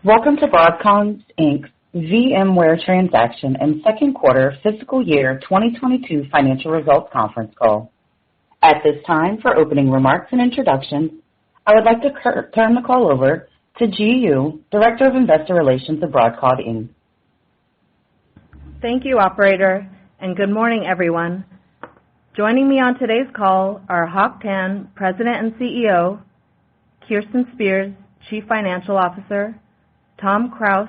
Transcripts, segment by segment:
Welcome to Broadcom Inc.'s VMware Transaction and Second Quarter Fiscal Year 2022 Financial Results Conference Call. At this time, for opening remarks and introductions, I would like to turn the call over to Ji Yoo, Director of Investor Relations of Broadcom Inc. Thank you, Operator, and good morning, everyone. Joining me on today's call are Hock Tan, President and CEO, Kirsten Spears, Chief Financial Officer, Tom Krause,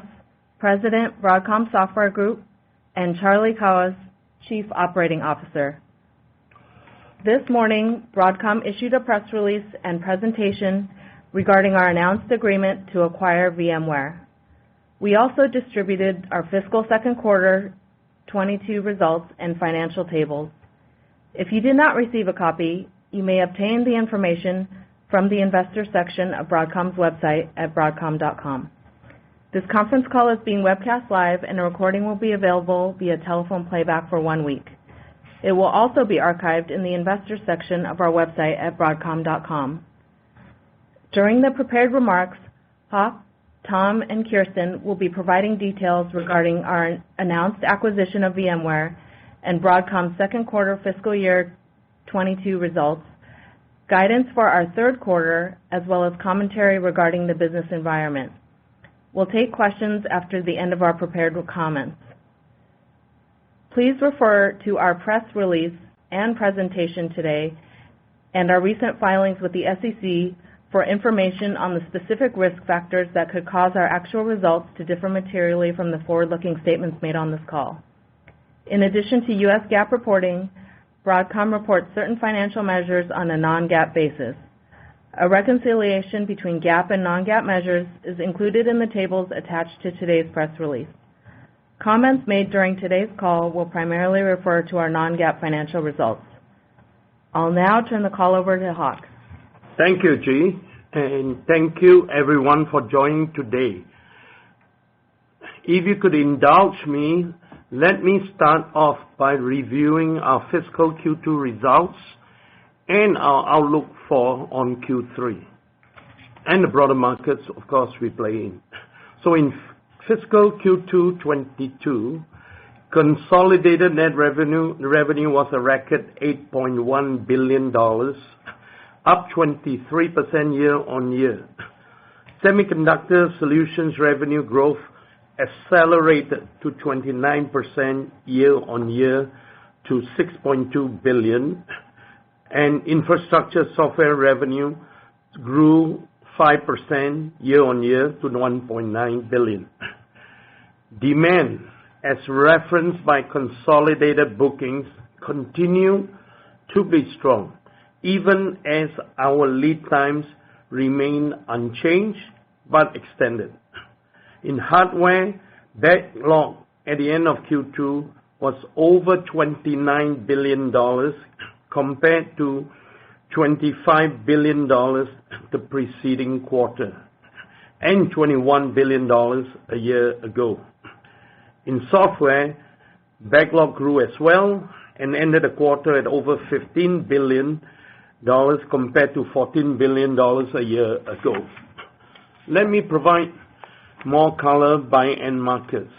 President, Broadcom Software Group, and Charlie Kawwas, Chief Operating Officer. This morning, Broadcom issued a press release and presentation regarding our announced agreement to acquire VMware. We also distributed our fiscal second quarter 22 results and financial tables. If you did not receive a copy, you may obtain the information from the investor section of Broadcom's website at broadcom.com. This conference call is being webcast live, and a recording will be available via telephone playback for 1 week. It will also be archived in the investor section of our website at broadcom.com. During the prepared remarks, Hock, Tom, and Kirsten will be providing details regarding our announced acquisition of VMware and Broadcom's second quarter fiscal year 22 results, guidance for our third quarter, as well as commentary regarding the business environment. We'll take questions after the end of our prepared comments. Please refer to our press release and presentation today and our recent filings with the SEC for information on the specific risk factors that could cause our actual results to differ materially from the forward-looking statements made on this call. In addition to U.S. GAAP reporting, Broadcom reports certain financial measures on a non-GAAP basis. A reconciliation between GAAP and non-GAAP measures is included in the tables attached to today's press release. Comments made during today's call will primarily refer to our non-GAAP financial results. I'll now turn the call over to Hock. Thank you, Ji, and thank you everyone for joining today. If you could indulge me, let me start off by reviewing our fiscal Q2 results and our outlook on Q3 and the broader markets, of course, we play in. So in fiscal Q2 22, consolidated net revenue was a record $8.1 billion, up 23% year-on-year. Semiconductor solutions revenue growth accelerated to 29% year-on-year to $6.2 billion. And infrastructure software revenue grew 5% year-on-year to $1.9 billion. Demand, as referenced by consolidated bookings, continue to be strong, even as our lead times remain unchanged but extended. In hardware, backlog at the end of Q2 was over $29 billion, compared to $25 billion the preceding quarter and $21 billion a year ago. In software, backlog grew as well and ended the quarter at over $15 billion compared to $14 billion a year ago. Let me provide more color by end markets.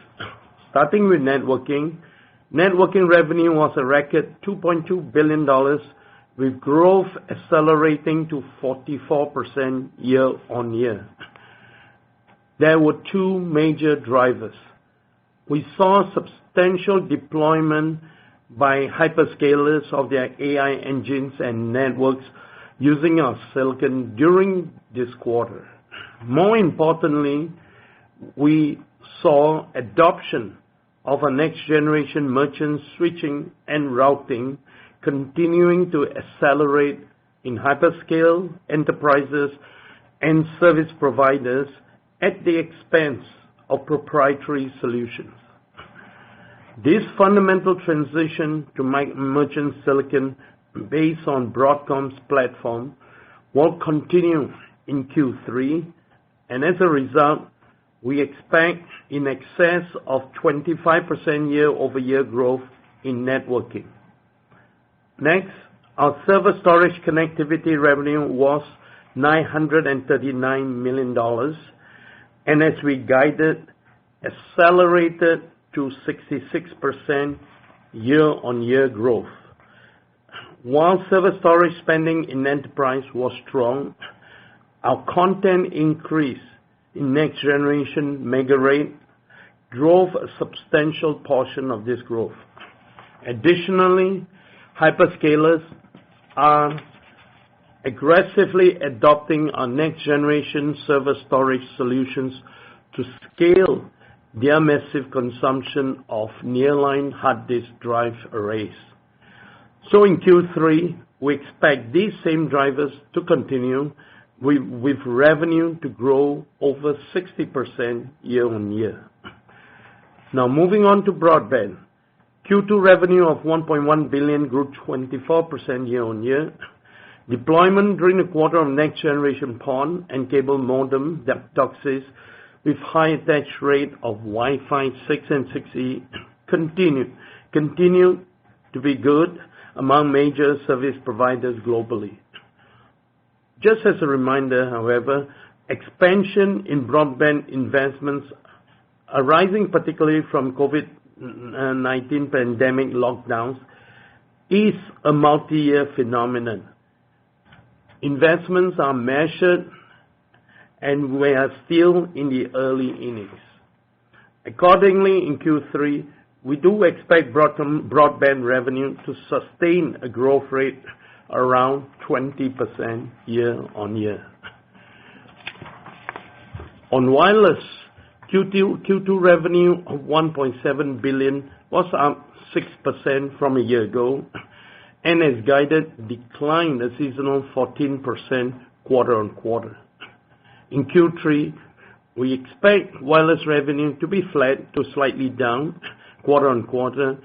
Starting with networking. Networking revenue was a record $2.2 billion, with growth accelerating to 44% year-on-year. There were two major drivers. We saw substantial deployment by hyperscalers of their AI engines and networks using our silicon during this quarter. More importantly, we saw adoption of a next-generation merchant switching and routing continuing to accelerate in hyperscale enterprises and service providers at the expense of proprietary solutions. This fundamental transition to merchant silicon based on Broadcom's platform will continue in Q3, and as a result, we expect in excess of 25% year-over-year growth in networking. Next, our server storage connectivity revenue was $939 million, and as we guided, accelerated to 66% year-on-year growth. While server storage spending in enterprise was strong, our content increase in next-generation mega rate drove a substantial portion of this growth. Additionally, hyperscalers are aggressively adopting our next-generation server storage solutions to scale their massive consumption of nearline hard disk drive arrays. So in Q3, we expect these same drivers to continue with revenue to grow over 60% year-on-year. Now moving on to broadband. Q2 revenue of $1.1 billion grew 24% year-on-year. Deployment during the quarter of next-generation PON and cable modem DOCSIS with high attach rate of Wi-Fi 6 and 6E continue to be good among major service providers globally. Just as a reminder, however, expansion in broadband investments arising particularly from COVID-19 pandemic lockdowns is a multi-year phenomenon. Investments are measured and we are still in the early innings. Accordingly, in Q3, we do expect broadband revenue to sustain a growth rate around 20% year-on-year. On wireless, Q2 revenue of $1.7 billion was up 6% from a year ago, and as guided, declined a seasonal 14% quarter-on-quarter. In Q3, we expect wireless revenue to be flat to slightly down quarter-on-quarter,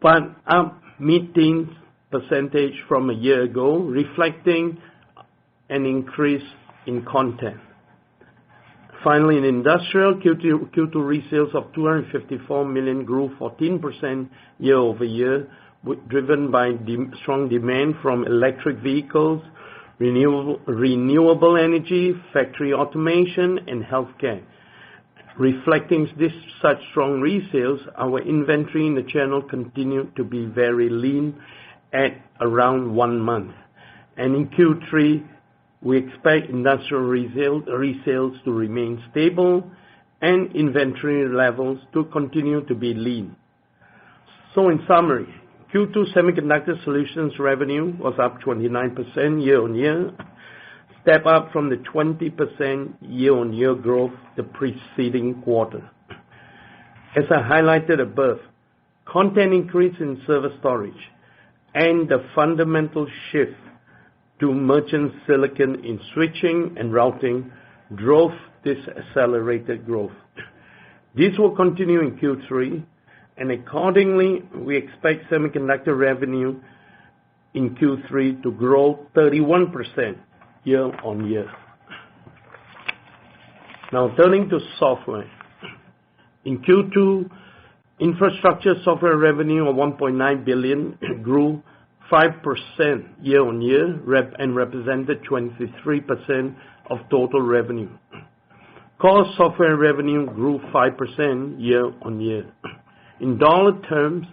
but up mid-teens percentage from a year ago, reflecting an increase in content. Finally, in industrial, Q2 resales of $254 million grew 14% year-over-year, driven by strong demand from electric vehicles, renewable energy, factory automation, and healthcare. Reflecting such strong resales, our inventory in the channel continued to be very lean at around 1 month. And in Q3, we expect industrial resales to remain stable and inventory levels to continue to be lean. So in summary, Q2 Semiconductor Solutions revenue was up 29% year-on-year, step up from the 20% year-on-year growth the preceding quarter. As I highlighted above, content increase in server storage and the fundamental shift to merchant silicon in switching and routing drove this accelerated growth. This will continue in Q3, and accordingly, we expect semiconductor revenue in Q3 to grow 31% year-on-year. Now turning to software. In Q2, infrastructure software revenue of $1.9 billion grew 5% year-on-year and represented 23% of total revenue. Core software revenue grew 5% year-on-year. In dollar terms,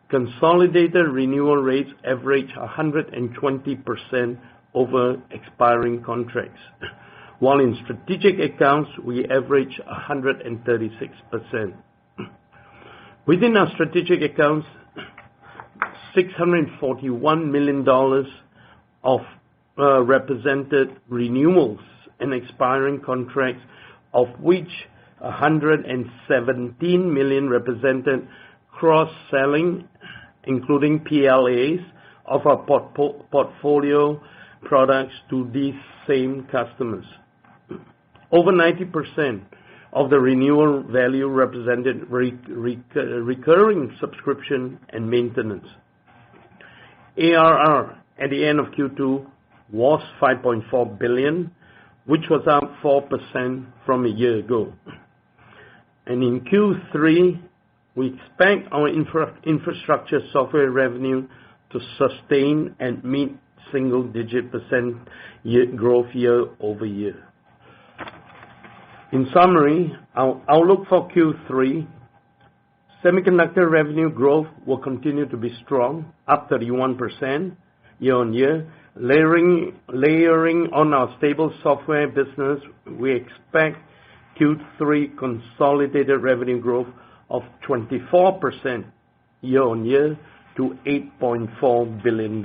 consolidated renewal rates average 120% over expiring contracts, while in strategic accounts we average 136%. Within our strategic accounts, $641 million of represented renewals and expiring contracts, of which $117 million represented cross-selling, including PLAs of our portfolio products to these same customers. Over 90% of the renewal value represented recurring subscription and maintenance. ARR at the end of Q2 was $5.4 billion, which was up 4% from a year ago. And in Q3, we expect our infrastructure software revenue to sustain and meet single-digit % growth year over year. In summary, our outlook for Q3, semiconductor revenue growth will continue to be strong, up 31% year-on-year. Layering on our stable software business, we expect Q3 consolidated revenue growth of 24% year-on-year to $8.4 billion.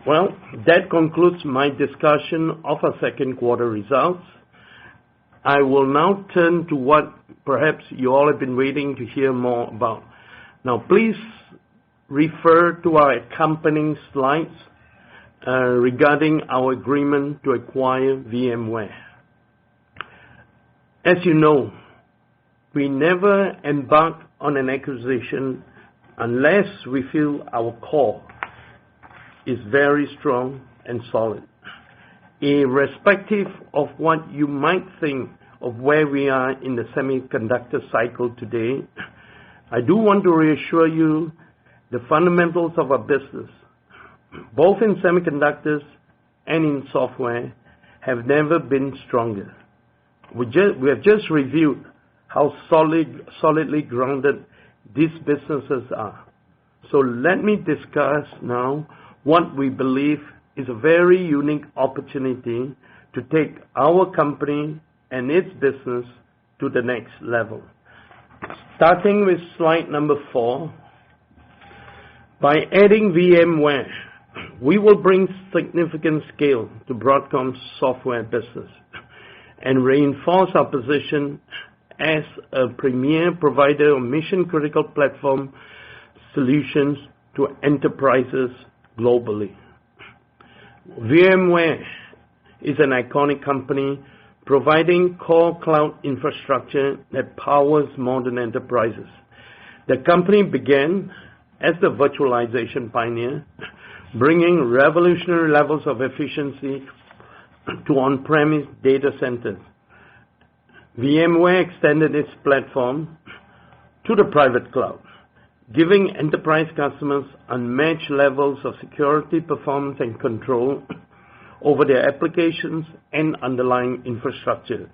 Well, that concludes my discussion of our second quarter results. I will now turn to what perhaps you all have been waiting to hear more about. Now, please refer to our accompanying slides regarding our agreement to acquire VMware. As you know, we never embark on an acquisition unless we feel our core is very strong and solid. Irrespective of what you might think of where we are in the semiconductor cycle today, I do want to reassure you the fundamentals of our business, both in semiconductors and in software, have never been stronger. We have just reviewed how solidly grounded these businesses are. So let me discuss now what we believe is a very unique opportunity to take our company and its business to the next level. Starting with slide number 4, by adding VMware, we will bring significant scale to Broadcom's software business and reinforce our position as a premier provider of mission-critical platform solutions to enterprises globally. VMware is an iconic company providing core cloud infrastructure that powers modern enterprises. The company began as the virtualization pioneer, bringing revolutionary levels of efficiency to on-premise data centers. VMware extended its platform to the private cloud, giving enterprise customers unmatched levels of security, performance, and control over their applications and underlying infrastructure.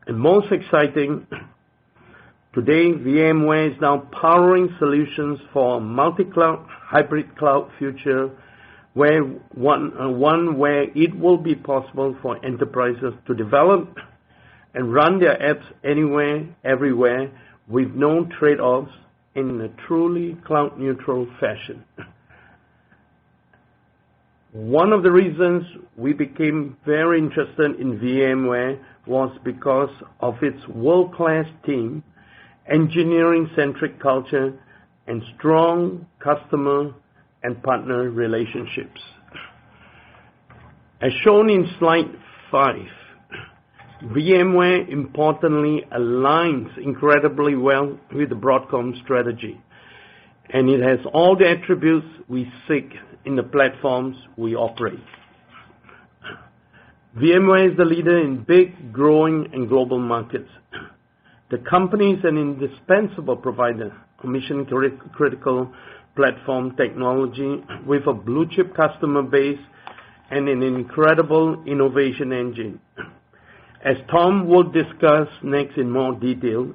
And most exciting, today VMware is now powering solutions for a multi-cloud, hybrid cloud future, where one where it will be possible for enterprises to develop and run their apps anywhere, everywhere, with no trade-offs, in a truly cloud-neutral fashion. One of the reasons we became very interested in VMware was because of its world-class team, engineering-centric culture, and strong customer and partner relationships. As shown in slide 5, VMware importantly aligns incredibly well with the Broadcom strategy, and it has all the attributes we seek in the platforms we operate. VMware is the leader in big, growing, and global markets. The company is an indispensable provider of mission-critical platform technology with a blue-chip customer base and an incredible innovation engine. As Tom will discuss next in more detail,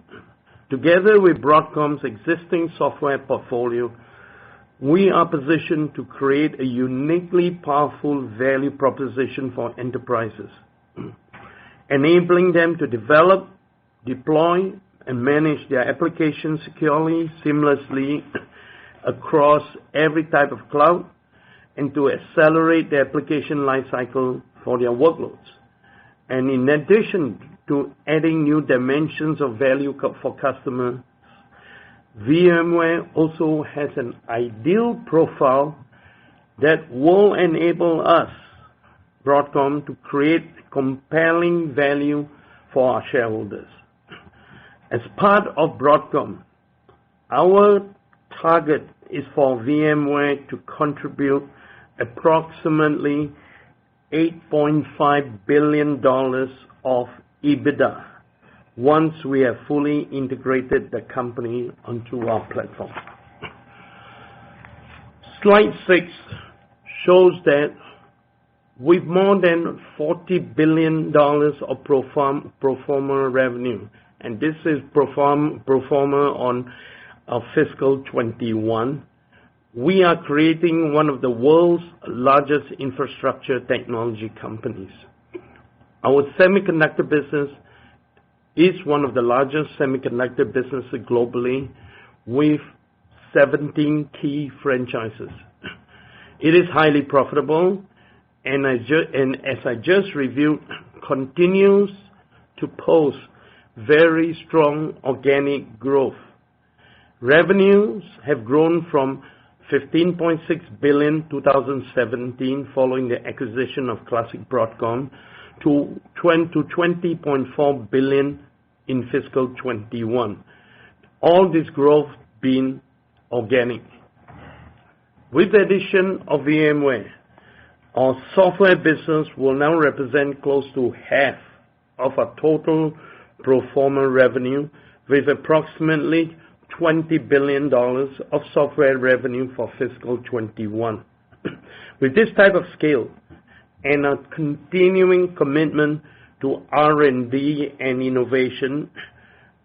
together with Broadcom's existing software portfolio, we are positioned to create a uniquely powerful value proposition for enterprises, enabling them to develop, deploy, and manage their applications securely, seamlessly across every type of cloud, and to accelerate the application lifecycle for their workloads. And in addition to adding new dimensions of value for customers, VMware also has an ideal profile that will enable us, Broadcom, to create compelling value for our shareholders. As part of Broadcom, our target is for VMware to contribute approximately $8.5 billion of EBITDA once we have fully integrated the company onto our platform. Slide 6 shows that with more than $40 billion of pro forma revenue, and this is pro forma on fiscal 21. We are creating one of the world's largest infrastructure technology companies. Our semiconductor business is one of the largest semiconductor businesses globally with 17 key franchises. It is highly profitable, and as I just reviewed, continues to post very strong organic growth. Revenues have grown from $15.6 billion 2017 following the acquisition of classic Broadcom to $20.4 billion in fiscal 21. All this growth being organic. With the addition of VMware, our software business will now represent close to half of our total pro forma revenue, with approximately $20 billion of software revenue for fiscal 21. With this type of scale and a continuing commitment to R&D and innovation,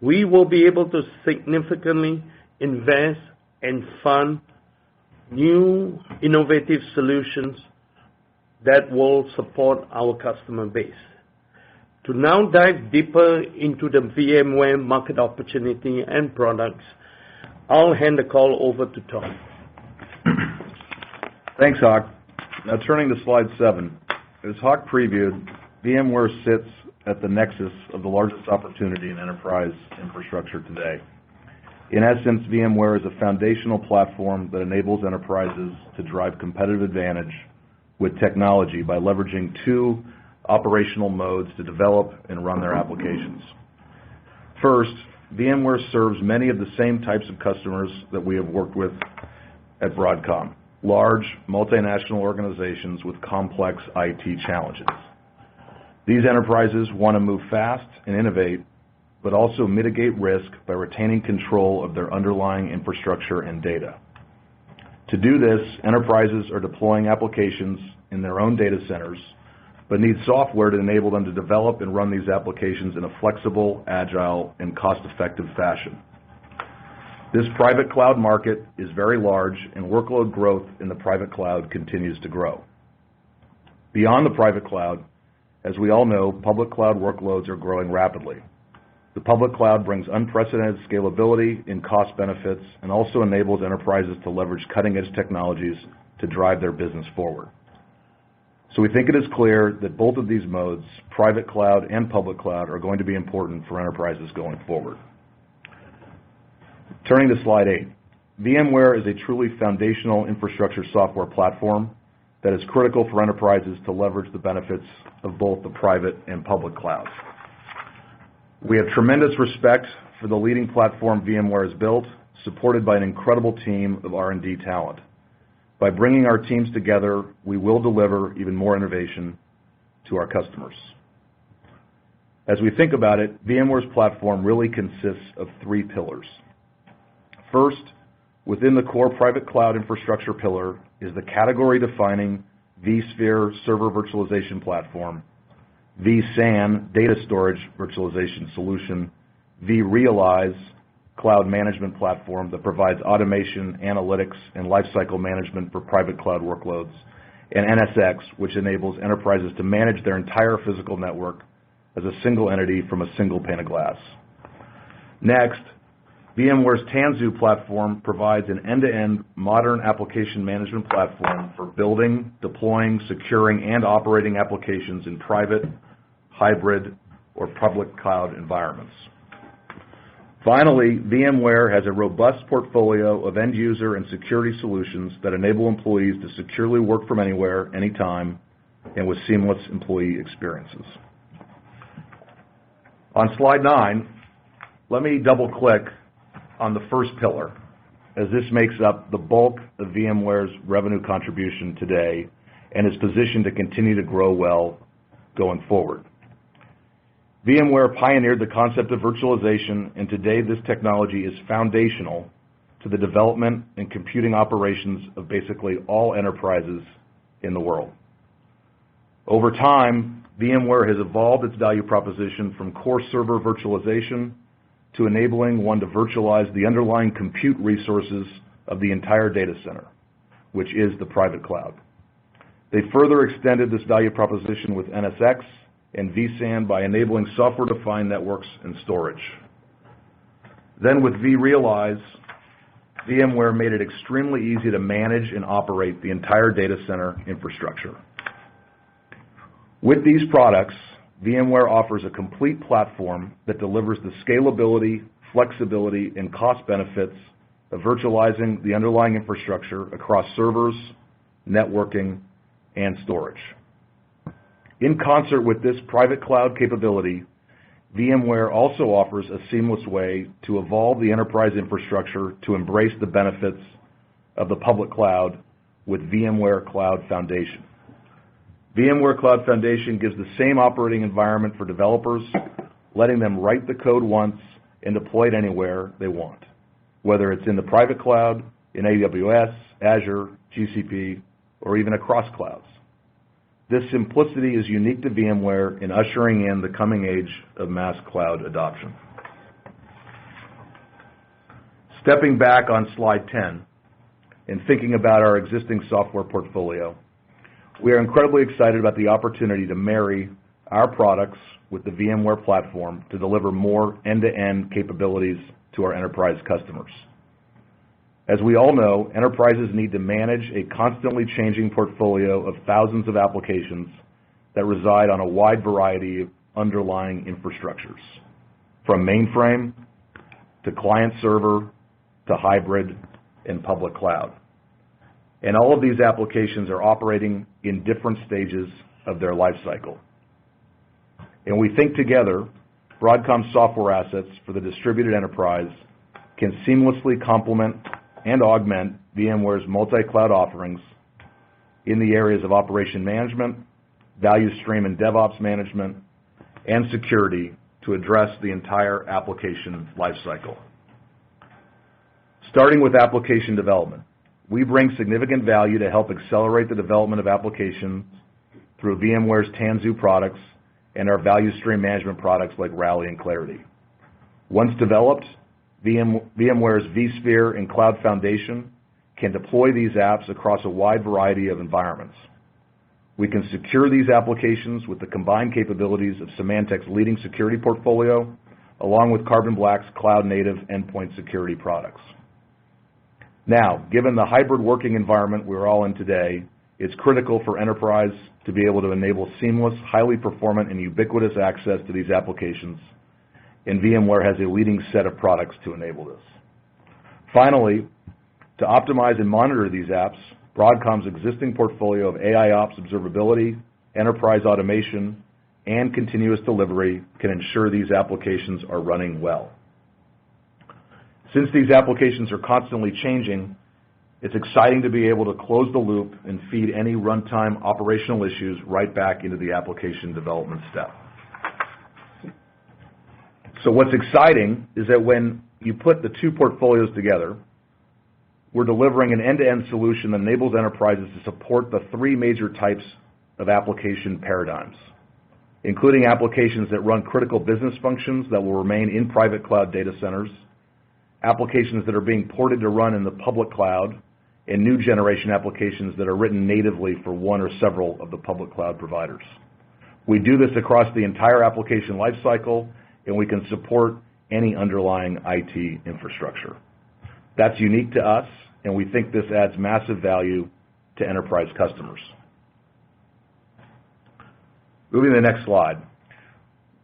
we will be able to significantly invest and fund new innovative solutions that will support our customer base. To now dive deeper into the VMware market opportunity and products, I'll hand the call over to Tom. Thanks, Hock. Now turning to slide 7. As Hock previewed, VMware sits at the nexus of the largest opportunity in enterprise infrastructure today. In essence, VMware is a foundational platform that enables enterprises to drive competitive advantage with technology by leveraging 2 operational modes to develop and run their applications. First, VMware serves many of the same types of customers that we have worked with at Broadcom, large multinational organizations with complex IT challenges. These enterprises want to move fast and innovate, but also mitigate risk by retaining control of their underlying infrastructure and data. To do this, enterprises are deploying applications in their own data centers, but need software to enable them to develop and run these applications in a flexible, agile, and cost-effective fashion. This private cloud market is very large, and workload growth in the private cloud continues to grow. Beyond the private cloud, as we all know, public cloud workloads are growing rapidly. The public cloud brings unprecedented scalability and cost benefits and also enables enterprises to leverage cutting-edge technologies to drive their business forward. So we think it is clear that both of these modes, private cloud and public cloud, are going to be important for enterprises going forward. Turning to slide 8. VMware is a truly foundational infrastructure software platform that is critical for enterprises to leverage the benefits of both the private and public clouds. We have tremendous respect for the leading platform VMware has built, supported by an incredible team of R&D talent. By bringing our teams together, we will deliver even more innovation to our customers. As we think about it, VMware's platform really consists of 3 pillars. First, within the core private cloud infrastructure pillar is the category-defining vSphere server virtualization platform, vSAN data storage virtualization solution, vRealize cloud management platform that provides automation, analytics, and lifecycle management for private cloud workloads, and NSX, which enables enterprises to manage their entire physical network as a single entity from a single pane of glass. Next, VMware's Tanzu platform provides an end-to-end modern application management platform for building, deploying, securing, and operating applications in private, hybrid, or public cloud environments. Finally, VMware has a robust portfolio of end-user and security solutions that enable employees to securely work from anywhere, anytime, and with seamless employee experiences. On slide 9, let me double-click on the first pillar, as this makes up the bulk of VMware's revenue contribution today and is positioned to continue to grow well going forward. VMware pioneered the concept of virtualization, and today this technology is foundational to the development and computing operations of basically all enterprises in the world. Over time, VMware has evolved its value proposition from core server virtualization to enabling one to virtualize the underlying compute resources of the entire data center, which is the private cloud. They further extended this value proposition with NSX and vSAN by enabling software-defined networks and storage. Then with vRealize, VMware made it extremely easy to manage and operate the entire data center infrastructure. With these products, VMware offers a complete platform that delivers the scalability, flexibility, and cost benefits of virtualizing the underlying infrastructure across servers, networking, and storage. In concert with this private cloud capability, VMware also offers a seamless way to evolve the enterprise infrastructure to embrace the benefits of the public cloud with VMware Cloud Foundation. VMware Cloud Foundation gives the same operating environment for developers, letting them write the code once and deploy it anywhere they want, whether it's in the private cloud, in AWS, Azure, GCP, or even across clouds. This simplicity is unique to VMware in ushering in the coming age of mass cloud adoption. Stepping back on slide 10 and thinking about our existing software portfolio, we are incredibly excited about the opportunity to marry our products with the VMware platform to deliver more end-to-end capabilities to our enterprise customers. As we all know, enterprises need to manage a constantly changing portfolio of thousands of applications that reside on a wide variety of underlying infrastructures, from mainframe to client server to hybrid and public cloud. And all of these applications are operating in different stages of their life cycle. And we think together, Broadcom software assets for the distributed enterprise can seamlessly complement and augment VMware's multi-cloud offerings in the areas of operation management, value stream and DevOps management, and security to address the entire application lifecycle. Starting with application development, we bring significant value to help accelerate the development of applications through VMware's Tanzu products and our value stream management products like Rally and Clarity. Once developed, VMware's vSphere and Cloud Foundation can deploy these apps across a wide variety of environments. We can secure these applications with the combined capabilities of Symantec's leading security portfolio, along with Carbon Black's cloud-native endpoint security products. Now, given the hybrid working environment we're all in today, it's critical for enterprise to be able to enable seamless, highly performant, and ubiquitous access to these applications, and VMware has a leading set of products to enable this. Finally, to optimize and monitor these apps, Broadcom's existing portfolio of AIOps observability, enterprise automation, and continuous delivery can ensure these applications are running well. Since these applications are constantly changing, it's exciting to be able to close the loop and feed any runtime operational issues right back into the application development step. So what's exciting is that when you put the two portfolios together, we're delivering an end-to-end solution that enables enterprises to support the three major types of application paradigms, including applications that run critical business functions that will remain in private cloud data centers, applications that are being ported to run in the public cloud, and new generation applications that are written natively for one or several of the public cloud providers. We do this across the entire application lifecycle, and we can support any underlying IT infrastructure. That's unique to us, and we think this adds massive value to enterprise customers. Moving to the next slide.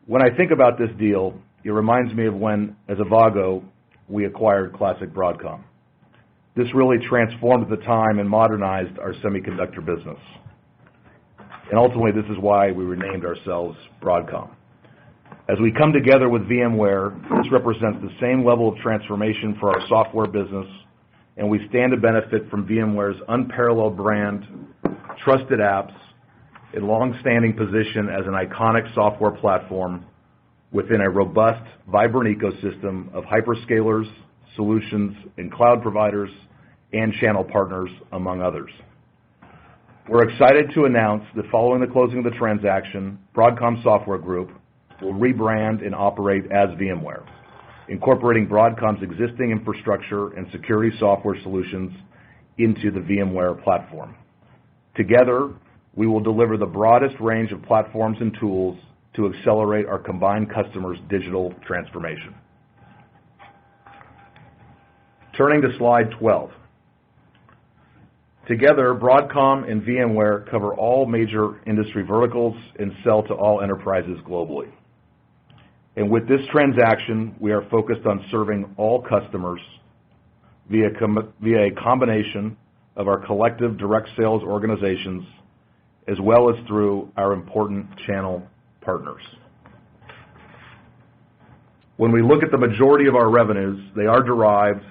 When I think about this deal, it reminds me of when, as AVGO, we acquired classic Broadcom. This really transformed at the time and modernized our semiconductor business. And ultimately, this is why we renamed ourselves Broadcom. As we come together with VMware, this represents the same level of transformation for our software business, and we stand to benefit from VMware's unparalleled brand, trusted apps, and long-standing position as an iconic software platform within a robust, vibrant ecosystem of hyperscalers, solutions, and cloud providers, and channel partners, among others. We're excited to announce that following the closing of the transaction, Broadcom Software Group will rebrand and operate as VMware, incorporating Broadcom's existing infrastructure and security software solutions into the VMware platform. Together, we will deliver the broadest range of platforms and tools to accelerate our combined customers' digital transformation. Turning to slide 12. Together, Broadcom and VMware cover all major industry verticals and sell to all enterprises globally. And with this transaction, we are focused on serving all customers via a combination of our collective direct sales organizations as well as through our important channel partners. When we look at the majority of our revenues, they are derived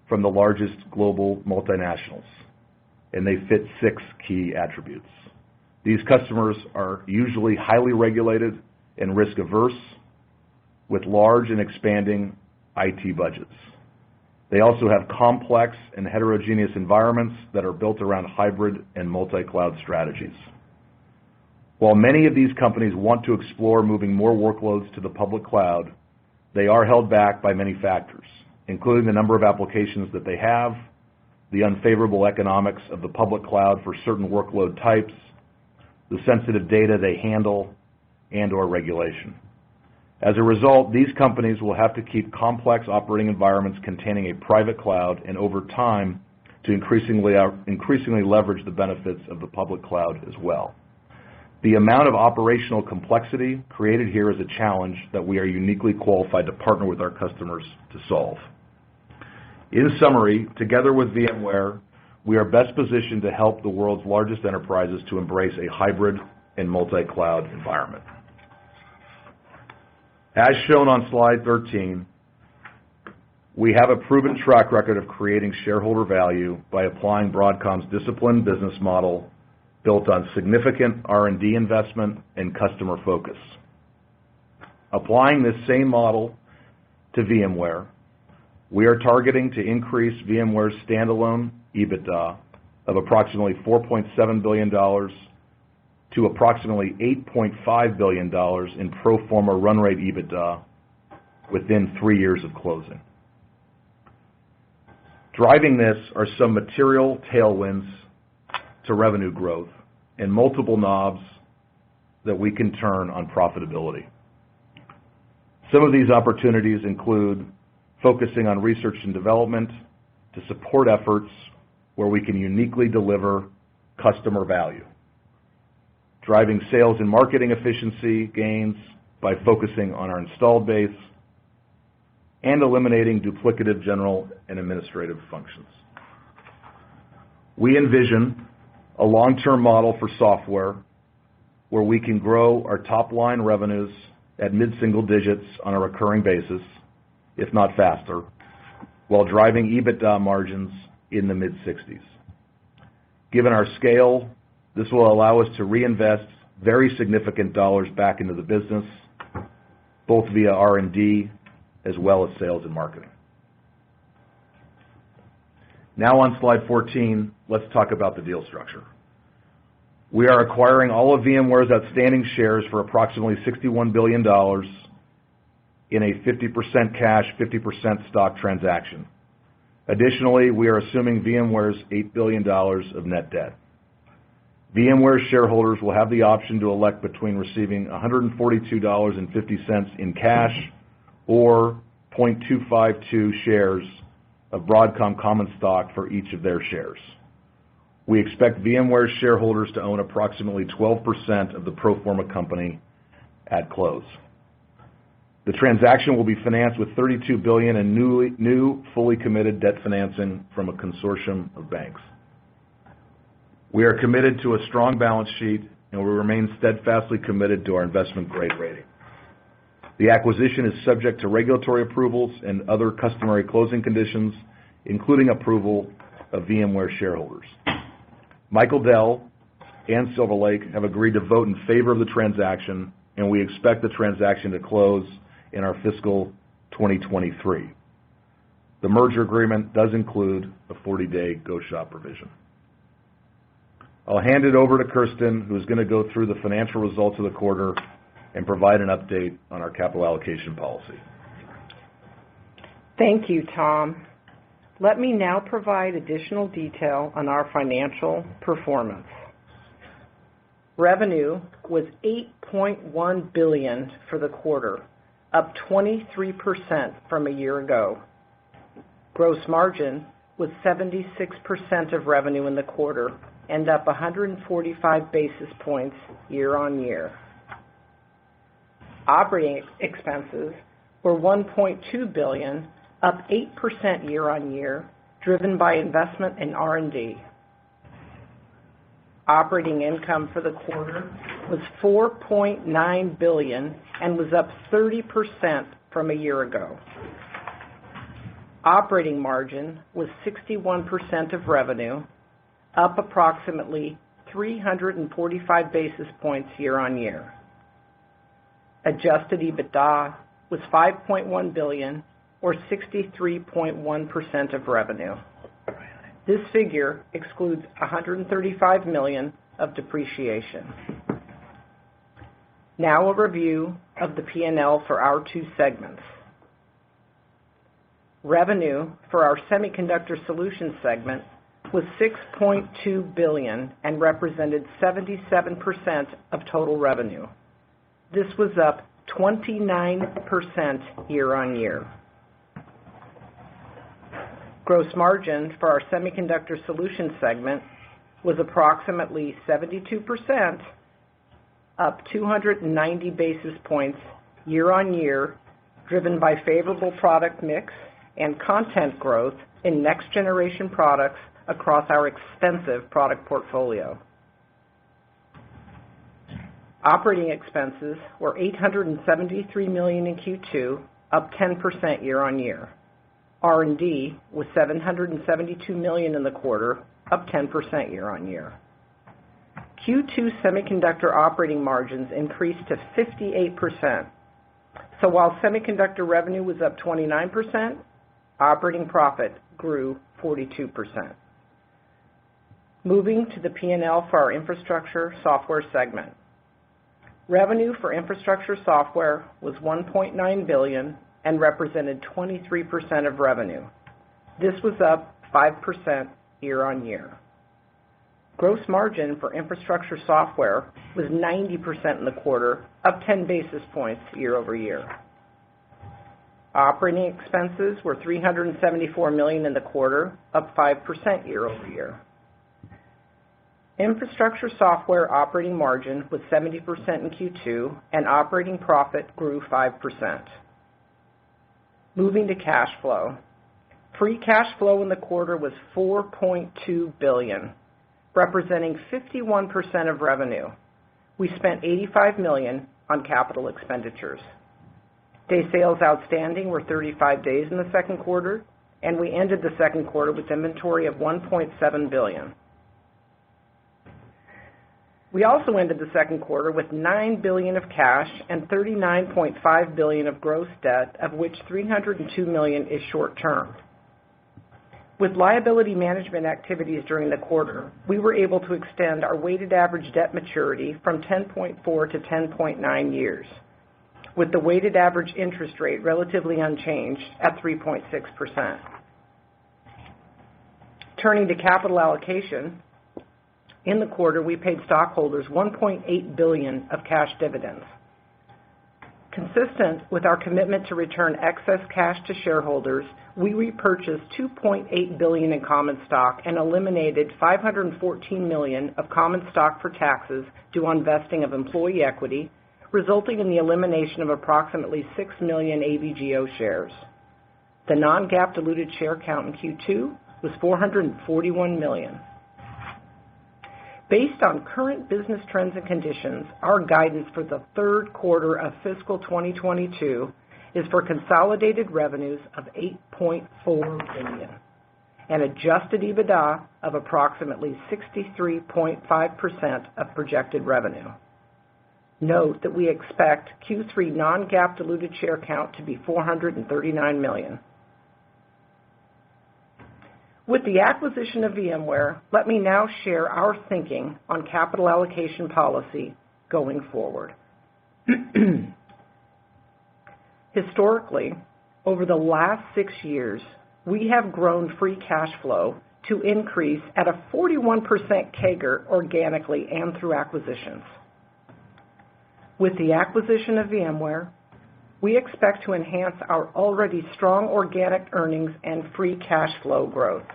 from the largest global multinationals, and they fit 6 key attributes. These customers are usually highly regulated and risk-averse, with large and expanding IT budgets. They also have complex and heterogeneous environments that are built around hybrid and multi-cloud strategies. While many of these companies want to explore moving more workloads to the public cloud, they are held back by many factors, including the number of applications that they have, the unfavorable economics of the public cloud for certain workload types, the sensitive data they handle, and/or regulation. As a result, these companies will have to keep complex operating environments containing a private cloud and over time to increasingly leverage the benefits of the public cloud as well. The amount of operational complexity created here is a challenge that we are uniquely qualified to partner with our customers to solve. In summary, together with VMware, we are best positioned to help the world's largest enterprises to embrace a hybrid and multi-cloud environment. As shown on slide 13, we have a proven track record of creating shareholder value by applying Broadcom's disciplined business model built on significant R&D investment and customer focus. Applying this same model to VMware, we are targeting to increase VMware's standalone EBITDA of approximately $4.7 billion to approximately $8.5 billion in pro forma run rate EBITDA within 3 years of closing. Driving this are some material tailwinds to revenue growth and multiple knobs that we can turn on profitability. Some of these opportunities include focusing on research and development to support efforts where we can uniquely deliver customer value, driving sales and marketing efficiency gains by focusing on our installed base, and eliminating duplicative general and administrative functions. We envision a long-term model for software where we can grow our top-line revenues at mid-single digits on a recurring basis, if not faster, while driving EBITDA margins in the mid-60s. Given our scale, this will allow us to reinvest very significant dollars back into the business, both via R&D as well as sales and marketing. Now on slide 14, let's talk about the deal structure. We are acquiring all of VMware's outstanding shares for approximately $61 billion in a 50% cash, 50% stock transaction. Additionally, we are assuming VMware's $8 billion of net debt. VMware shareholders will have the option to elect between receiving $142.50 in cash or 0.252 shares of Broadcom common stock for each of their shares. We expect VMware shareholders to own approximately 12% of the pro forma company at close. The transaction will be financed with $32 billion in new fully committed debt financing from a consortium of banks. We are committed to a strong balance sheet and we remain steadfastly committed to our investment-grade rating. The acquisition is subject to regulatory approvals and other customary closing conditions, including approval of VMware shareholders. Michael Dell and Silver Lake have agreed to vote in favor of the transaction, and we expect the transaction to close in our fiscal 2023. The merger agreement does include a 40-day go-shop provision. I'll hand it over to Kirsten, who's going to go through the financial results of the quarter and provide an update on our capital allocation policy. Thank you, Tom. Let me now provide additional detail on our financial performance. Revenue was $8.1 billion for the quarter, up 23% from a year ago. Gross margin was 76% of revenue in the quarter and up 145 basis points year on year. Operating expenses were $1.2 billion, up 8% year on year, driven by investment in R&D. Operating income for the quarter was $4.9 billion and was up 30% from a year ago. Operating margin was 61% of revenue, up approximately 345 basis points year on year. Adjusted EBITDA was $5.1 billion, or 63.1% of revenue. This figure excludes $135 million of depreciation. Now a review of the P&L for our two segments. Revenue for our Semiconductor Solutions segment was $6.2 billion and represented 77% of total revenue. This was up 29% year on year. Gross margin for our Semiconductor Solutions segment was approximately 72%, up 290 basis points year on year, driven by favorable product mix and content growth in next-generation products across our extensive product portfolio. Operating expenses were $873 million in Q2, up 10% year on year. R&D was $772 million in the quarter, up 10% year on year. Q2 semiconductor operating margins increased to 58%. So while semiconductor revenue was up 29%, operating profit grew 42%. Moving to the P&L for our Infrastructure Software segment. Revenue for Infrastructure Software was $1.9 billion and represented 23% of revenue. This was up 5% year on year. Gross margin for Infrastructure Software was 90% in the quarter, up 10 basis points year over year. Operating expenses were $374 million in the quarter, up 5% year over year. Infrastructure Software operating margin was 70% in Q2, and operating profit grew 5%. Moving to cash flow. Free cash flow in the quarter was $4.2 billion, representing 51% of revenue. We spent $85 million on capital expenditures. Day sales outstanding were 35 days in the second quarter, and we ended the second quarter with inventory of $1.7 billion. We also ended the second quarter with $9 billion of cash and $39.5 billion of gross debt, of which $302 million is short-term. With liability management activities during the quarter, we were able to extend our weighted average debt maturity from 10.4 to 10.9 years, with the weighted average interest rate relatively unchanged at 3.6%. Turning to capital allocation, in the quarter, we paid stockholders $1.8 billion of cash dividends. Consistent with our commitment to return excess cash to shareholders, we repurchased $2.8 billion in common stock and eliminated $514 million of common stock for taxes due on vesting of employee equity, resulting in the elimination of approximately 6 million AVGO shares. The non-GAAP diluted share count in Q2 was 441 million. Based on current business trends and conditions, our guidance for the third quarter of fiscal 2022 is for consolidated revenues of $8.4 billion and adjusted EBITDA of approximately 63.5% of projected revenue. Note that we expect Q3 non-GAAP diluted share count to be 439 million. With the acquisition of VMware, let me now share our thinking on capital allocation policy going forward. Historically, over the last 6 years, we have grown free cash flow to increase at a 41% CAGR organically and through acquisitions. With the acquisition of VMware, we expect to enhance our already strong organic earnings and free cash flow growth.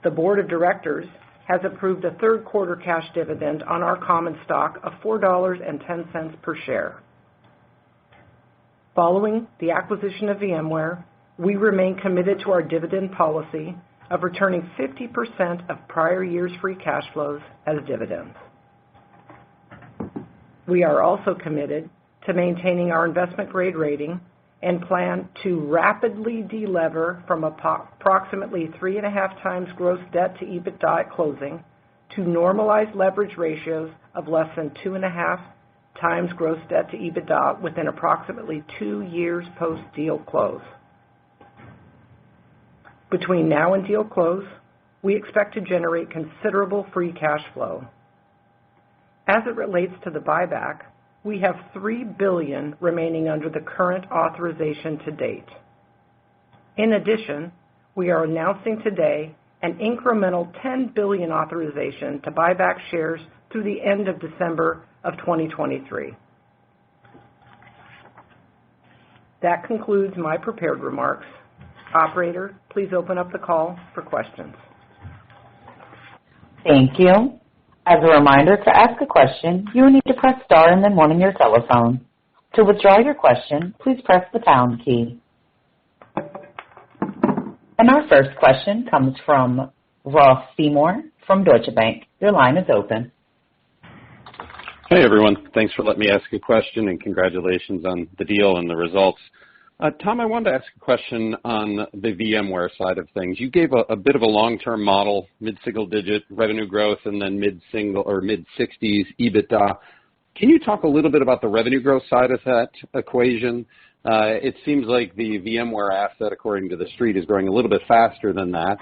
The Board of Directors has approved a third quarter cash dividend on our common stock of $4.10 per share. Following the acquisition of VMware, we remain committed to our dividend policy of returning 50% of prior year's free cash flows as dividends. We are also committed to maintaining our investment grade rating and plan to rapidly delever from approximately 3.5 times gross debt to EBITDA at closing to normalized leverage ratios of less than 2.5 times gross debt to EBITDA within approximately 2 years post-deal close. Between now and deal close, we expect to generate considerable free cash flow. As it relates to the buyback, we have $3 billion remaining under the current authorization to date. In addition, we are announcing today an incremental $10 billion authorization to buy back shares through the end of December of 2023. That concludes my prepared remarks. Operator, please open up the call for questions. Thank you. As a reminder, to ask a question, you will need to press star and then 1 on your telephone. To withdraw your question, please press the pound key. And our first question comes from Ross Seymour from Deutsche Bank. Your line is open. Hey, everyone. Thanks for letting me ask a question, and congratulations on the deal and the results. Tom, I wanted to ask a question on the VMware side of things. You gave a bit of a long-term model, mid-single-digit revenue growth, and then mid-60s EBITDA. Can you talk a little bit about the revenue growth side of that equation? It seems like the VMware asset, according to the street, is growing a little bit faster than that.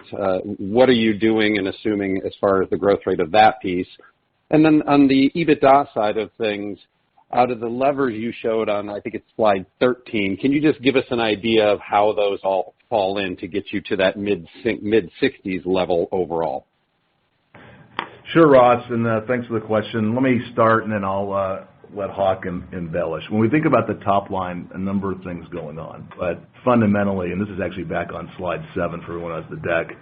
What are you doing and assuming as far as the growth rate of that piece? And then on the EBITDA side of things, out of the levers you showed on, I think it's slide 13, can you just give us an idea of how those all fall in to get you to that mid-60s level overall? Sure, Ross, and thanks for the question. Let me start, and then I'll let Hawk embellish. When we think about the top line, a number of things going on, but fundamentally, and this is actually back on slide 7 for everyone who has the deck,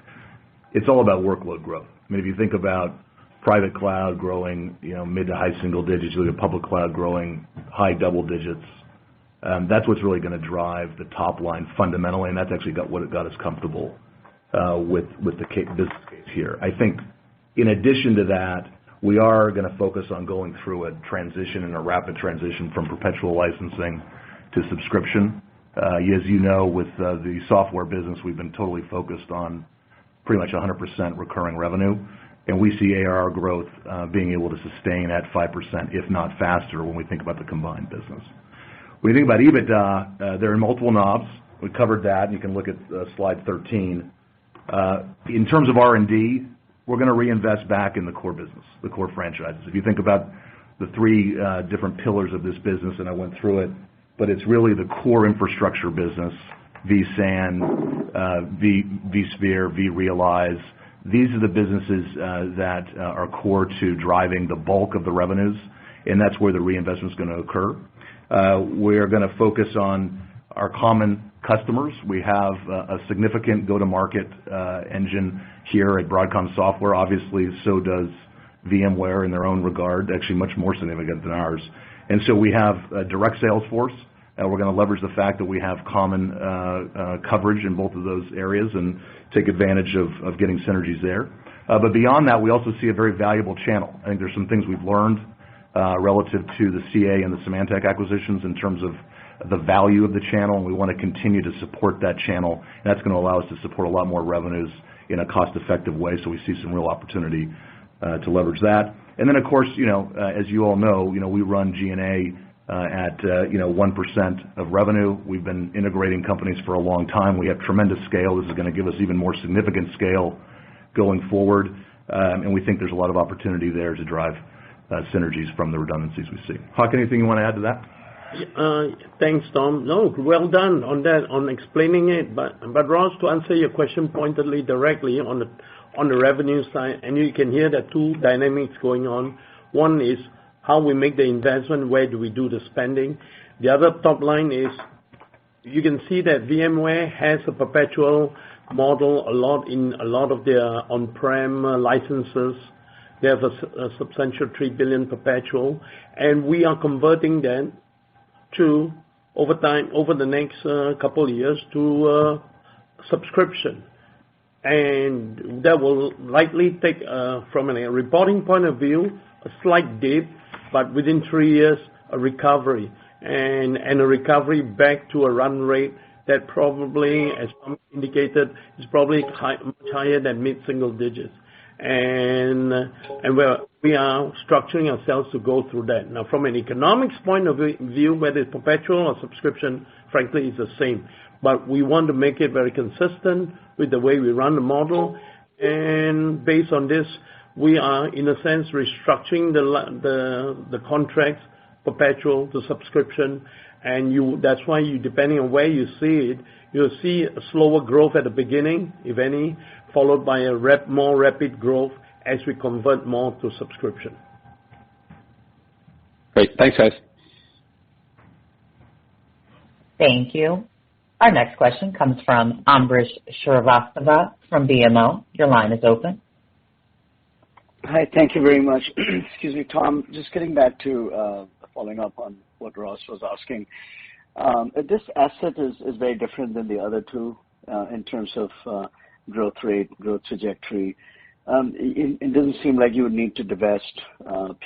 it's all about workload growth. I mean, if you think about private cloud growing, mid to high single digits, you look at public cloud growing high double digits. That's what's really going to drive the top line fundamentally, and that's actually what got us comfortable with the business case here. I think in addition to that, we are going to focus on going through a transition and a rapid transition from perpetual licensing to subscription. As you know, with the software business, we've been totally focused on pretty much 100% recurring revenue. And we see ARR growth being able to sustain at 5%, if not faster, when we think about the combined business. When you think about EBITDA, there are multiple knobs. We covered that, and you can look at slide 13. In terms of R&D, we're going to reinvest back in the core business, the core franchises. If you think about the 3 different pillars of this business, and I went through it, but it's really the core infrastructure business, vSAN, vSphere, vRealize. These are the businesses that are core to driving the bulk of the revenues, and that's where the reinvestment is going to occur. We're going to focus on our common customers. We have a significant go-to-market engine here at Broadcom Software. Obviously, so does VMware in their own regard, actually much more significant than ours. And so we have a direct sales force. We're going to leverage the fact that we have common coverage in both of those areas and take advantage of getting synergies there. But beyond that, we also see a very valuable channel. I think there's some things we've learned relative to the CA and the Symantec acquisitions in terms of the value of the channel, and we want to continue to support that channel. And that's going to allow us to support a lot more revenues in a cost-effective way, so we see some real opportunity to leverage that. And then, of course, as you all know, we run G&A at 1% of revenue. We've been integrating companies for a long time. We have tremendous scale. This is going to give us even more significant scale going forward, and we think there's a lot of opportunity there to drive synergies from the redundancies we see. Hock, anything you want to add to that? Thanks, Tom. No, well done on that, on explaining it. But Ross, to answer your question pointedly, directly on the revenue side, and you can hear the two dynamics going on. One is how we make the investment, where do we do the spending. The other top line is you can see that VMware has a perpetual model in a lot of their on-prem licenses. They have a substantial $3 billion perpetual, and we are converting them to, over the next couple of years, to subscription. And that will likely take, from a reporting point of view, a slight dip, but within 3 years, a recovery. And a recovery back to a run rate that probably, as Tom indicated, is probably much higher than mid-single digits. And we are structuring ourselves to go through that. Now, from an economics point of view, whether it's perpetual or subscription, frankly, it's the same. But we want to make it very consistent with the way we run the model. And based on this, we are, in a sense, restructuring the contracts, perpetual to subscription. And that's why depending on where you see it, you'll see a slower growth at the beginning, if any, followed by a more rapid growth as we convert more to subscription. Great. Thanks, guys. Thank you. Our next question comes from Ambrish Srivastava from BMO. Your line is open. Hi, thank you very much. Excuse me, Tom, just getting back to following up on what Ross was asking. This asset is very different than the other two in terms of growth rate, growth trajectory. It doesn't seem like you would need to divest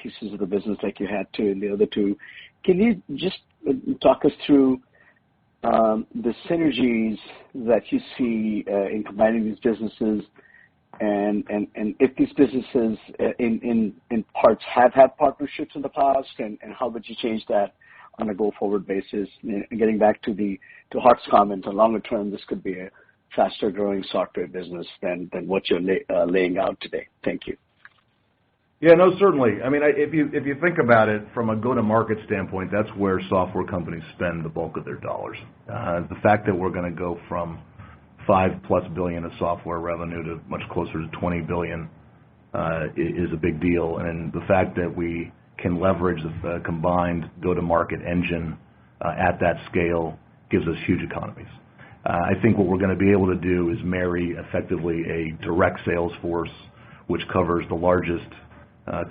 pieces of the business like you had to in the other two. Can you just talk us through the synergies that you see in combining these businesses, and if these businesses in parts have had partnerships in the past, and how would you change that on a go-forward basis? And getting back to Hock's comment, on longer term, this could be a faster growing software business than what you're laying out today. Thank you. Yeah, no, certainly. I mean, if you think about it from a go-to-market standpoint, that's where software companies spend the bulk of their dollars. The fact that we're going to go from $5+ billion of software revenue to much closer to $20 billion is a big deal, and the fact that we can leverage the combined go-to-market engine at that scale gives us huge economies. I think what we're going to be able to do is marry effectively a direct sales force, which covers the largest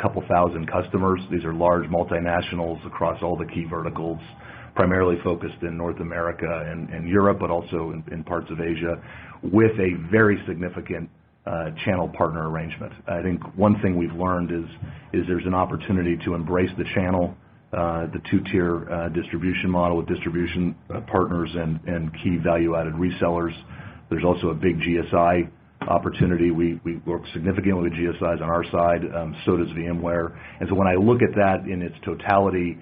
couple thousand customers. These are large multinationals across all the key verticals, primarily focused in North America and Europe, but also in parts of Asia, with a very significant channel partner arrangement. I think one thing we've learned is there's an opportunity to embrace the channel, the two-tier distribution model with distribution partners and key value-added resellers. There's also a big GSI opportunity. We work significantly with GSIs on our side, so does VMware. And so when I look at that in its totality,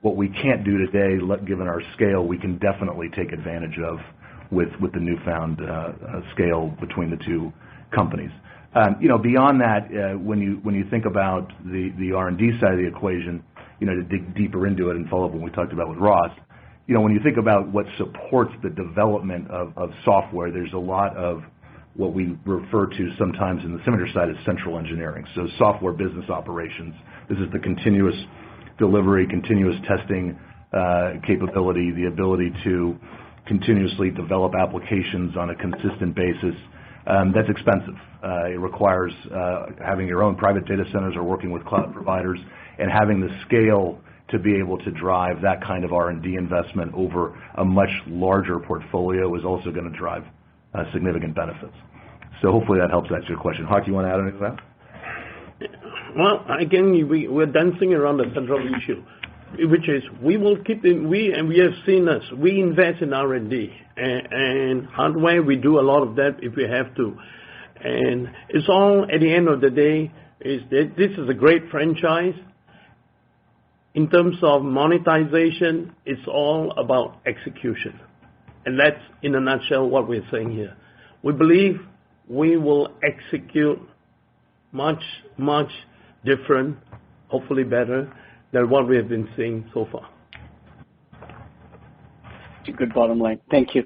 what we can't do today, given our scale, we can definitely take advantage of with the newfound scale between the two companies. Beyond that, when you think about the R&D side of the equation, to dig deeper into it and follow up what we talked about with Ross, when you think about what supports the development of software, there's a lot of what we refer to sometimes in the semiconductor side as central engineering. So software business operations. This is the continuous delivery, continuous testing capability, the ability to continuously develop applications on a consistent basis. That's expensive. It requires having your own private data centers or working with cloud providers, and having the scale to be able to drive that kind of R&D investment over a much larger portfolio is also going to drive significant benefits. So hopefully that helps answer your question. Hock, you want to add anything to that? Well, again, we're dancing around the central issue, which is we will keep in, and we have seen this, we invest in R&D and hardware. We do a lot of that if we have to. And it's all, at the end of the day, is that this is a great franchise. in terms of monetization, it's all about execution. And that's, in a nutshell, what we're saying here. We believe we will execute much, much different, hopefully better, than what we have been seeing so far. It's a good bottom line. Thank you.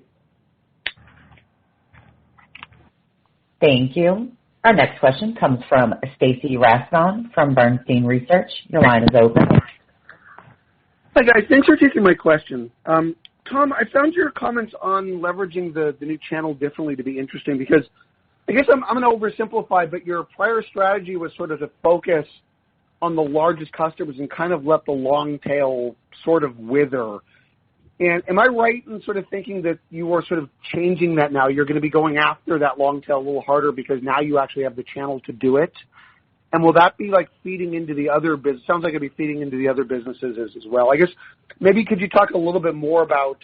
Thank you. Our next question comes from Stacy Rasgon from Bernstein Research. Your line is open. Hi, guys. Thanks for taking my question. Tom, I found your comments on leveraging the new channel differently to be interesting because I guess I'm going to oversimplify, but your prior strategy was sort of to focus on the largest customers and kind of let the long tail sort of wither. And am I right in sort of thinking that you are sort of changing that now? You're going to be going after that long tail a little harder because now you actually have the channel to do it? And will that be like feeding into the other business? Sounds like it'll be feeding into the other businesses as well. I guess maybe could you talk a little bit more about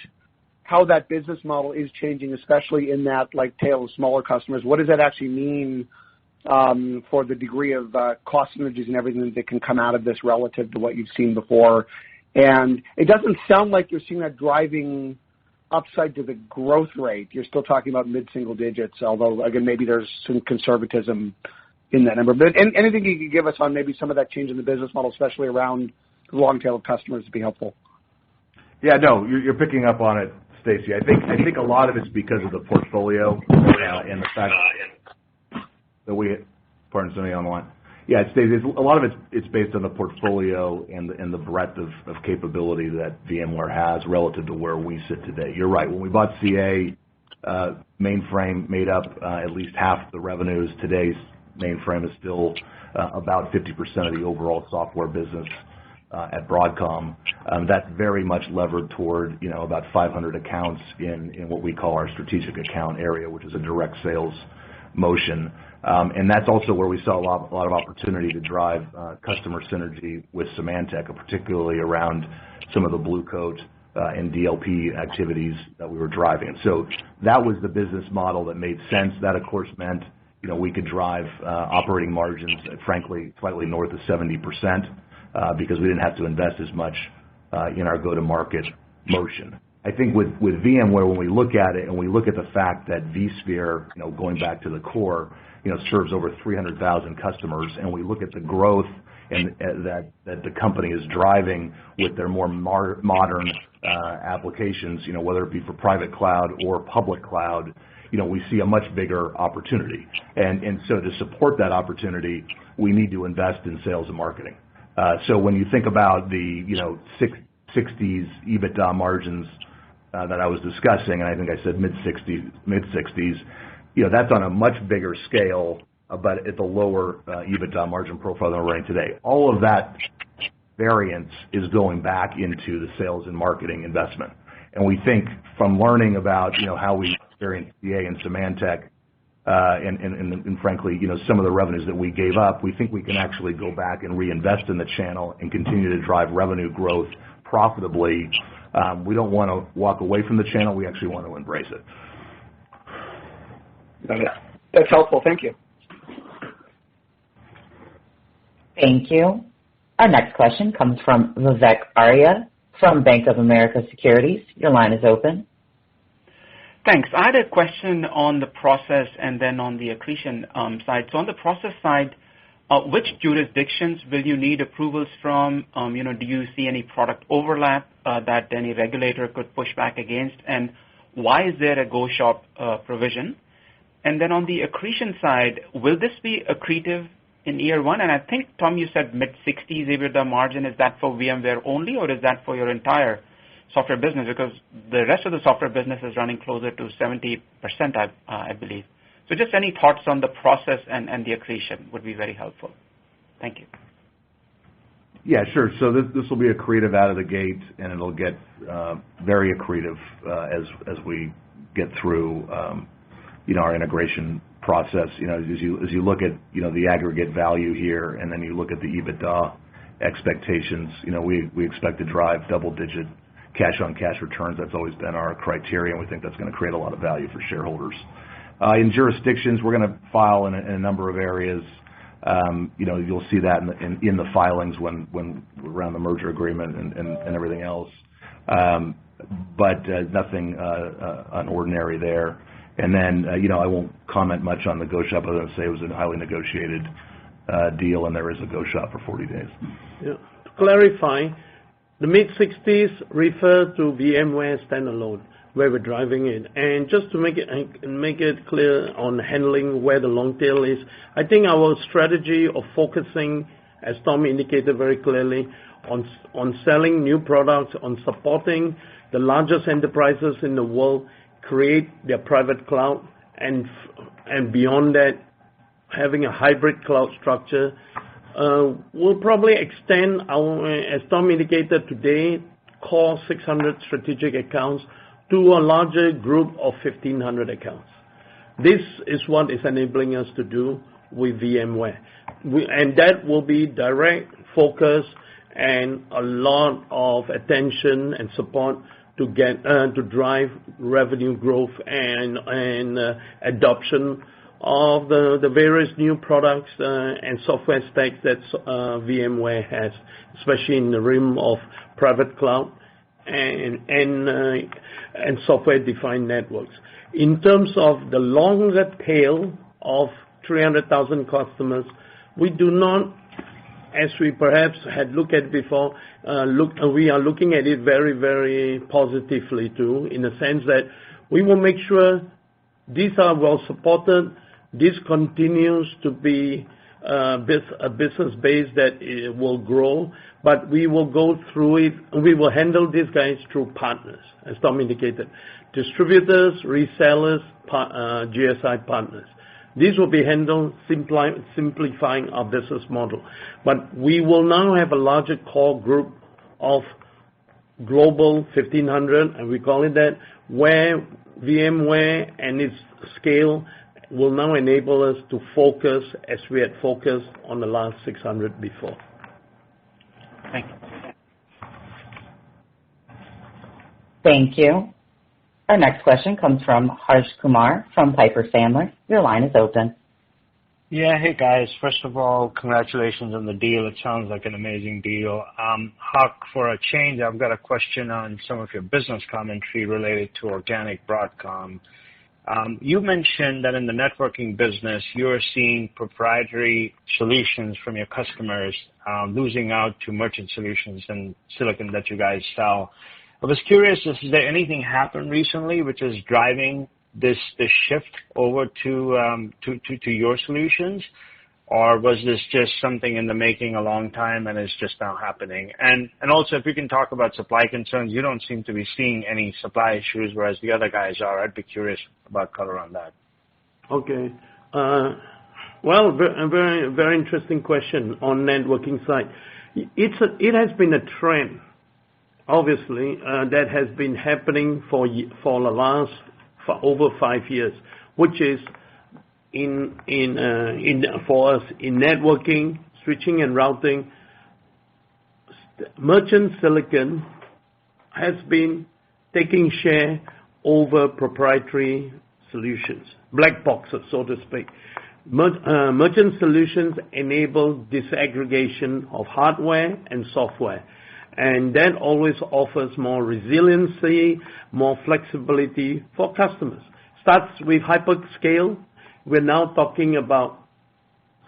how that business model is changing, especially in that like tail of smaller customers? What does that actually mean for the degree of cost synergies and everything that can come out of this relative to what you've seen before? And it doesn't sound like you're seeing that driving upside to the growth rate. You're still talking about mid-single digits, although, again, maybe there's some conservatism in that number. But anything you could give us on maybe some of that change in the business model, especially around the long tail of customers, would be helpful. Yeah, no, you're picking up on it, Stacy. I think a lot of it's because of the portfolio and the fact that pardon somebody on the line. Yeah, Stacy, a lot of it's based on the portfolio and the breadth of capability that VMware has relative to where we sit today. You're right. When we bought CA, mainframe made up at least half the revenues. Today's mainframe is still about 50% of the overall software business at Broadcom. That's very much levered toward about 500 accounts in what we call our strategic account area, which is a direct sales motion. And that's also where we saw a lot of opportunity to drive customer synergy with Symantec, particularly around some of the Blue Coat and DLP activities that we were driving. So that was the business model that made sense. That, of course, meant we could drive operating margins at, frankly, slightly north of 70% because we didn't have to invest as much in our go-to-market motion. I think with VMware, when we look at it and we look at the fact that vSphere, going back to the core, serves over 300,000 customers, and we look at the growth and that the company is driving with their more modern applications, whether it be for private cloud or public cloud, we see a much bigger opportunity. And so to support that opportunity, we need to invest in sales and marketing. So when you think about the 60s EBITDA margins that I was discussing, and I think I said mid-60s, that's on a much bigger scale, but at the lower EBITDA margin profile than we're running today. All of that variance is going back into the sales and marketing investment. And we think from learning about how we experienced CA and Symantec, and frankly, some of the revenues that we gave up, we think we can actually go back and reinvest in the channel and continue to drive revenue growth profitably. We don't want to walk away from the channel. We actually want to embrace it. Okay. That's helpful. Thank you. Thank you. Our next question comes from Vivek Arya from Bank of America Securities. Your line is open. Thanks. I had a question on the process and then on the accretion side. So on the process side, which jurisdictions will you need approvals from? Do you see any product overlap that any regulator could push back against? And why is there a go shop provision? And then on the accretion side, will this be accretive in year one? And I think, Tom, you said mid-60s EBITDA margin. Is that for VMware only, or is that for your entire software business? Because the rest of the software business is running closer to 70%, I believe. So just any thoughts on the process and the accretion would be very helpful. Thank you. Yeah, sure. So this will be accretive out of the gate, and it'll get very accretive as we get through our integration process. As you look at the aggregate value here, and then you look at the EBITDA expectations, we expect to drive double-digit cash-on-cash returns. That's always been our criteria, and we think that's going to create a lot of value for shareholders. In jurisdictions, we're going to file in a number of areas. You'll see that in the filings when around the merger agreement and everything else. But nothing unordinary there. And then, I won't comment much on the go shop other than say it was a highly negotiated deal, and there is a go shop for 40 days. Yeah. To clarify, the mid-60s refer to VMware standalone, where we're driving it. And just to make it clear on handling where the long tail is, I think our strategy of focusing, as Tom indicated very clearly, on selling new products, on supporting the largest enterprises in the world create their private cloud, and beyond that, having a hybrid cloud structure, we'll probably extend our, as Tom indicated today, core 600 strategic accounts to a larger group of 1,500 accounts. This is what is enabling us to do with VMware. And that will be direct focus and a lot of attention and support to get to drive revenue growth and adoption of the various new products and software stacks that VMware has, especially in the realm of private cloud and software-defined networks. In terms of the longer tail of 300,000 customers, we do not, as we perhaps had looked at before, we are looking at it very, very positively too, in the sense that we will make sure these are well supported. This continues to be a business base that will grow, but we will go through it. We will handle these guys through partners, as Tom indicated, distributors, resellers, GSI partners. These will be handled simplifying our business model. But we will now have a larger core group of global 1,500, and we call it that, where VMware and its scale will now enable us to focus as we had focused on the last 600 before. Thank you. Thank you. Our next question comes from Harsh Kumar from Piper Sandler. Your line is open. Yeah, hey guys. First of all, congratulations on the deal. It sounds like an amazing deal. Hock, for a change, I've got a question on some of your business commentary related to organic Broadcom. You mentioned that in the networking business, you're seeing proprietary solutions from your customers losing out to merchant solutions and silicon that you guys sell. I was curious, has there anything happened recently which is driving this shift over to your solutions, or was this just something in the making a long time and is just now happening? And also, if you can talk about supply concerns, you don't seem to be seeing any supply issues, whereas the other guys are. I'd be curious about color on that. Okay. Well, a very, very interesting question on networking side. It has been a trend, obviously, that has been happening for over 5 years, which is for us in networking, switching and routing, merchant silicon has been taking share over proprietary solutions, black boxes, so to speak. Merchant solutions enable disaggregation of hardware and software, and that always offers more resiliency, more flexibility for customers. Starts with hyperscale. We're now talking about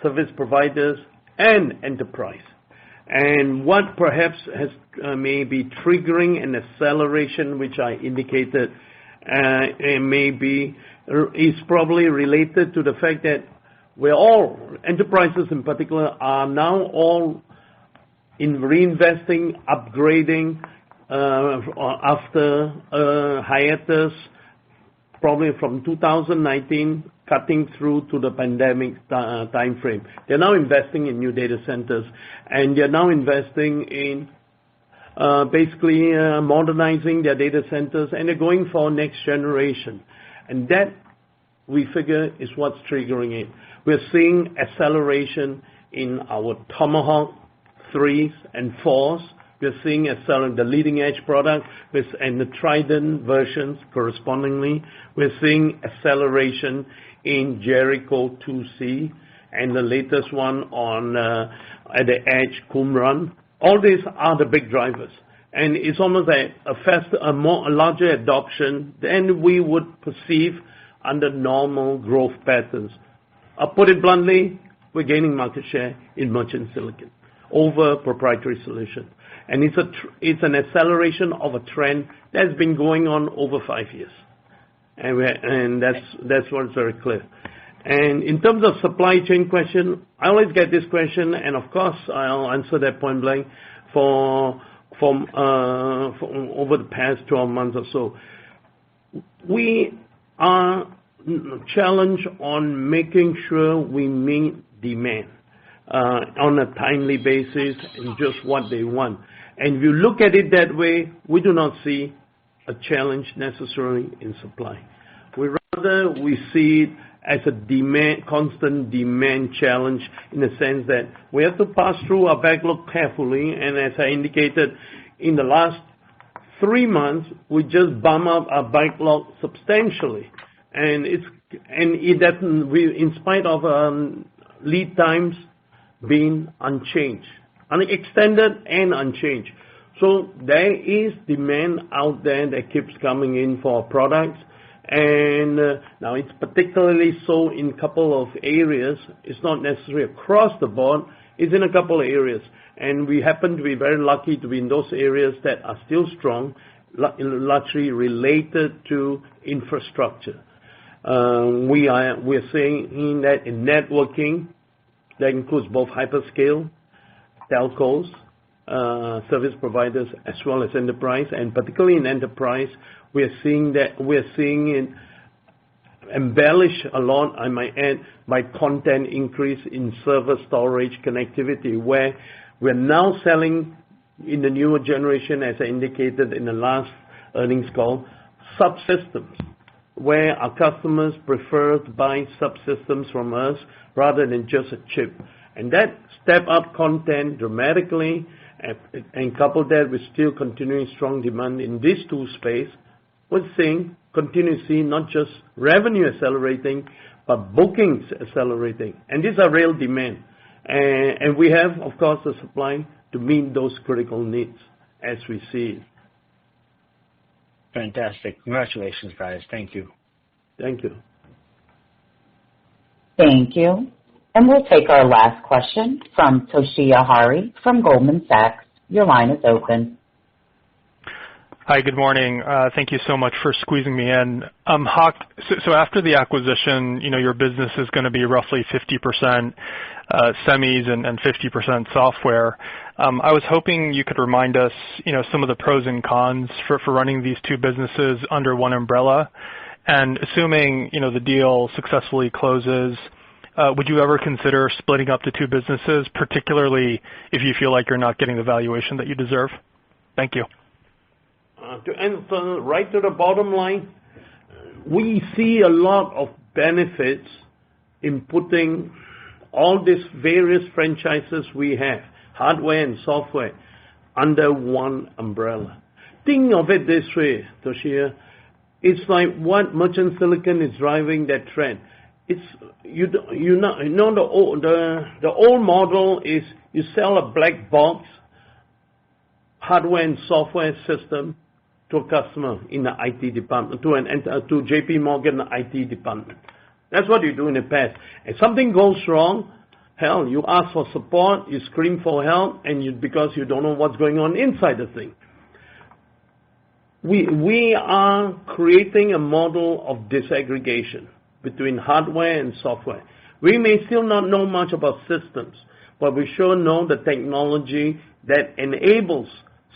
service providers and enterprise. And what perhaps has may be triggering an acceleration, which I indicated, is probably related to the fact that enterprises in particular, are now all in reinvesting, upgrading after a hiatus, probably from 2019, cutting through to the pandemic time frame. They're now investing in new data centers, and they're now investing in basically modernizing their data centers, and they're going for next generation. And that, we figure, is what's triggering it. We're seeing acceleration in our Tomahawk 3s and 4s. We're seeing the leading edge product and the Trident versions correspondingly. We're seeing acceleration in Jericho 2C. and the latest one on at the edge, Qumran. All these are the big drivers. And it's almost like a larger adoption than we would perceive under normal growth patterns. I'll put it bluntly, we're gaining market share in merchant silicon over proprietary solutions. And it's an acceleration of a trend that's been going on over 5 years. And that's what's very clear. And in terms of supply chain question, I always get this question, and of course I'll answer that point blank from over the past 12 months or so. We are challenged on making sure we meet demand on a timely basis and just what they want. And if you look at it that way, we do not see a challenge necessarily in supply. We see it as a constant demand challenge in the sense that we have to pass through our backlog carefully, and as I indicated, in the last 3 months, we just bump up our backlog substantially. And in spite of lead times being unchanged, extended and unchanged. So there is demand out there that keeps coming in for our products. And now it's particularly so in a couple of areas. It's not necessarily across the board. It's in a couple of areas. And we happen to be very lucky to be in those areas that are still strong, largely related to infrastructure. We're seeing that in networking, that includes both hyperscale, telcos, service providers, as well as enterprise, and particularly in enterprise, we're seeing it embellish a lot, I might add, by content increase in server storage connectivity, where we're now selling in the newer generation, as I indicated in the last earnings call, subsystems, where our customers prefer to buy subsystems from us rather than just a chip. And that step up content dramatically, and coupled that with still continuing strong demand in these two space, we're continue to see not just revenue accelerating, but bookings accelerating. And these are real demand. And we have, of course, the supply to meet those critical needs as we see it. Fantastic. Congratulations, guys. Thank you. Thank you. Thank you. And we'll take our last question from Toshiya Hari from Goldman Sachs. Your line is open. Hi, good morning. Thank you so much for squeezing me in. Hock, so after the acquisition, your business is going to be roughly 50% semis and 50% software. I was hoping you could remind us, some of the pros and cons for running these two businesses under one umbrella. And assuming, the deal successfully closes, would you ever consider splitting up the two businesses, particularly if you feel like you're not getting the valuation that you deserve? Thank you. To answer right to the bottom line, we see a lot of benefits in putting all these various franchises we have, hardware and software, under one umbrella. Think of it this way, Toshiya. It's like what merchant silicon is driving that trend. It's the old model is you sell a black box hardware and software system to a customer in the IT department, to JP Morgan IT department. That's what you do in the past. If something goes wrong, hell, you ask for support, you scream for help, and because you don't know what's going on inside the thing. We are creating a model of disaggregation between hardware and software. We may still not know much about systems, but we sure know the technology that enables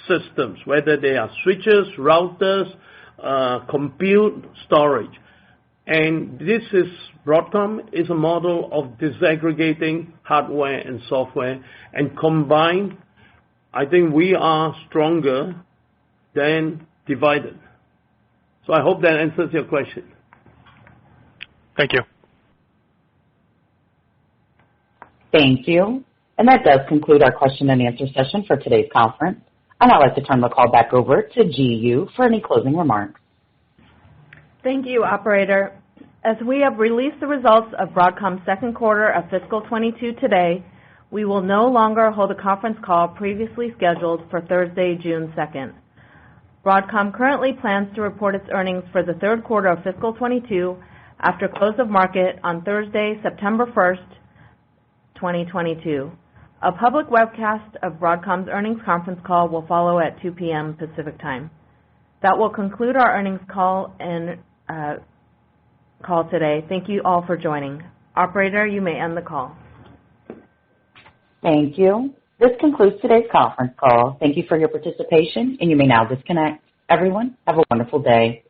systems, whether they are switches, routers, compute, storage. And this is, Broadcom is a model of disaggregating hardware and software, and combined, I think we are stronger than divided. So I hope that answers your question. Thank you. Thank you. And that does conclude our question and answer session for today's conference. And I'd like to turn the call back over to Ji Yoo for any closing remarks. Thank you, operator. As we have released the results of Broadcom's second quarter of fiscal 22 today, we will no longer hold a conference call previously scheduled for Thursday, June 2nd. Broadcom currently plans to report its earnings for the third quarter of fiscal 22 after close of market on Thursday, September 1st, 2022. A public webcast of Broadcom's earnings conference call will follow at 2 p.m. Pacific Time. That will conclude our earnings call today. Thank you all for joining. Operator, you may end the call. Thank you. This concludes today's conference call. Thank you for your participation, and you may now disconnect. Everyone, have a wonderful day.